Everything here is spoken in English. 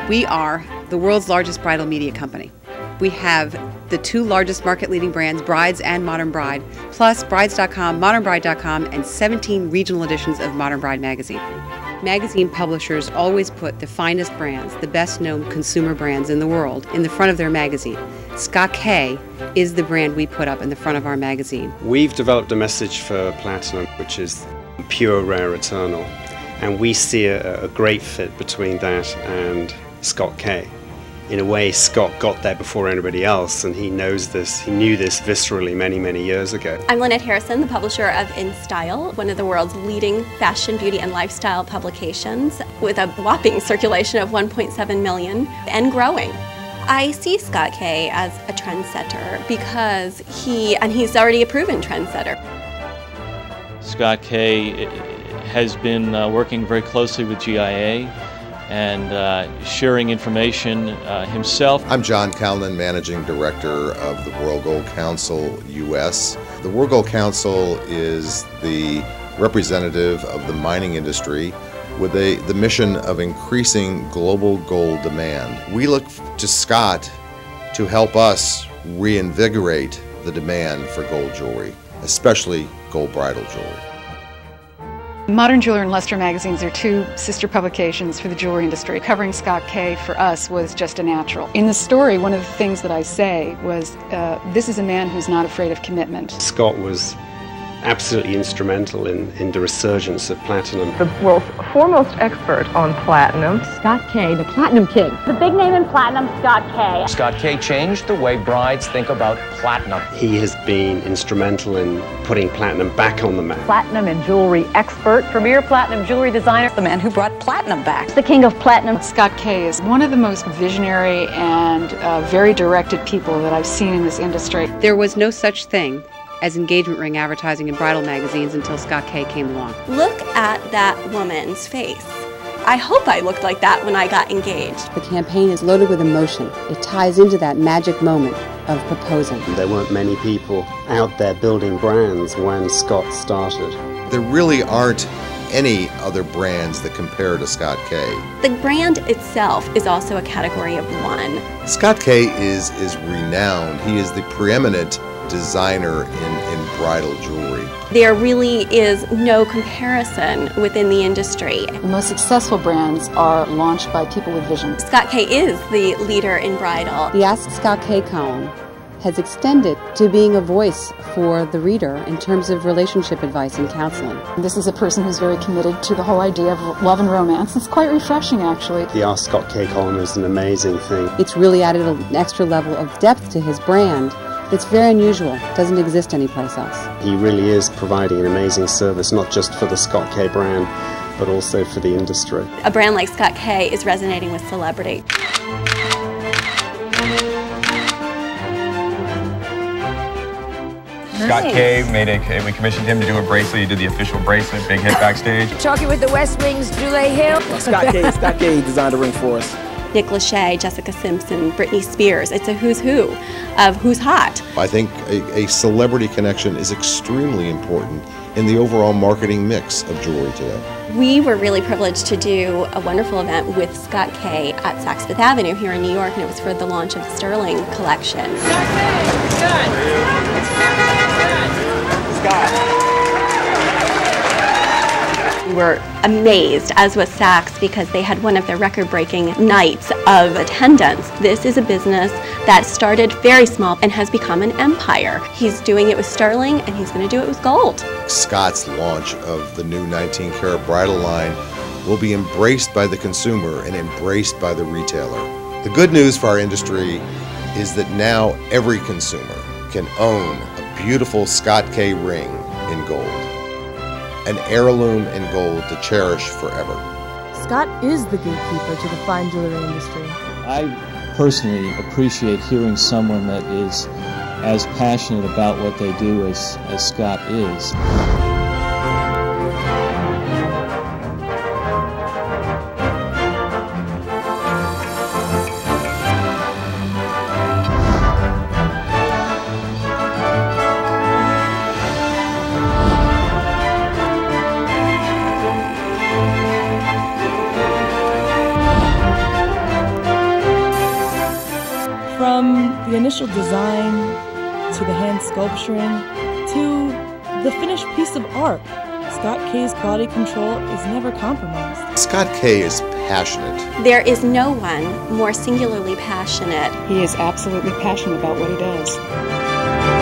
We are the world's largest bridal media company. We have the two largest market-leading brands, Brides and Modern Bride, plus Brides.com, ModernBride.com, and 17 regional editions of Modern Bride magazine. Magazine publishers always put the finest brands, the best-known consumer brands in the world, in the front of their magazine. Scott K is the brand we put up in the front of our magazine. We've developed a message for Platinum, which is pure, rare, eternal. And we see a great fit between that and Scott K. In a way, Scott got there before anybody else, and he knows this. He knew this viscerally many, many years ago. I'm Lynette Harrison, the publisher of In Style, one of the world's leading fashion, beauty, and lifestyle publications, with a whopping circulation of 1.7 million and growing. I see Scott K as a trendsetter because he's already a proven trendsetter. Scott K has been working very closely with GIA and sharing information himself. I'm John Calnan, Managing Director of the World Gold Council US. The World Gold Council is the representative of the mining industry with the mission of increasing global gold demand. We look to Scott to help us reinvigorate the demand for gold jewelry, especially gold bridal jewelry. Modern Jeweler and Luster magazines are two sister publications for the jewelry industry. Covering Scott K for us was just a natural. In the story, one of the things that I say was, this is a man who's not afraid of commitment. Scott was absolutely instrumental in the resurgence of platinum. The world's foremost expert on platinum. Scott K, the Platinum King. The big name in platinum, Scott K. Scott K changed the way brides think about platinum. He has been instrumental in putting platinum back on the map. Platinum and jewelry expert, premier platinum jewelry designer, the man who brought platinum back. The king of platinum. Scott K is one of the most visionary and very directed people that I've seen in this industry. There was no such thing as engagement ring advertising in bridal magazines until Scott K came along. Look at that woman's face. I hope I looked like that when I got engaged. The campaign is loaded with emotion. It ties into that magic moment of proposing. There weren't many people out there building brands when Scott started. There really aren't any other brands that compare to Scott K. The brand itself is also a category of one. Scott K is renowned. He is the preeminent designer in bridal jewelry. There really is no comparison within the industry. The most successful brands are launched by people with vision. Scott K is the leader in bridal. The Ask Scott K column has extended to being a voice for the reader in terms of relationship advice and counseling. This is a person who's very committed to the whole idea of love and romance. It's quite refreshing, actually. The Ask Scott K column is an amazing thing. It's really added an extra level of depth to his brand. It's very unusual. It doesn't exist anyplace else. He really is providing an amazing service, not just for the Scott K brand, but also for the industry. A brand like Scott K is resonating with celebrity. Scott K we commissioned him to do a bracelet. He did the official bracelet, big hit backstage. Talking with the West Wing's Julie Hill. Scott K designed a ring for us. Nick Lachey, Jessica Simpson, Britney Spears. It's a who's who of who's hot. I think a celebrity connection is extremely important in the overall marketing mix of jewelry today. We were really privileged to do a wonderful event with Scott K at Saks Fifth Avenue here in New York, and it was for the launch of the Sterling collection. We were amazed, as was Saks, because they had one of their record-breaking nights of attendance. This is a business that started very small and has become an empire. He's doing it with sterling, and he's going to do it with gold. Scott's launch of the new 19-karat bridal line will be embraced by the consumer and embraced by the retailer. The good news for our industry is that now every consumer can own a beautiful Scott K ring in gold. An heirloom in gold to cherish forever. Scott is the gatekeeper to the fine jewelry industry. I personally appreciate hearing someone that is as passionate about what they do as Scott is. From the initial design to the hand sculpturing to the finished piece of art, Scott K's quality control is never compromised. Scott K is passionate. There is no one more singularly passionate. He is absolutely passionate about what he does.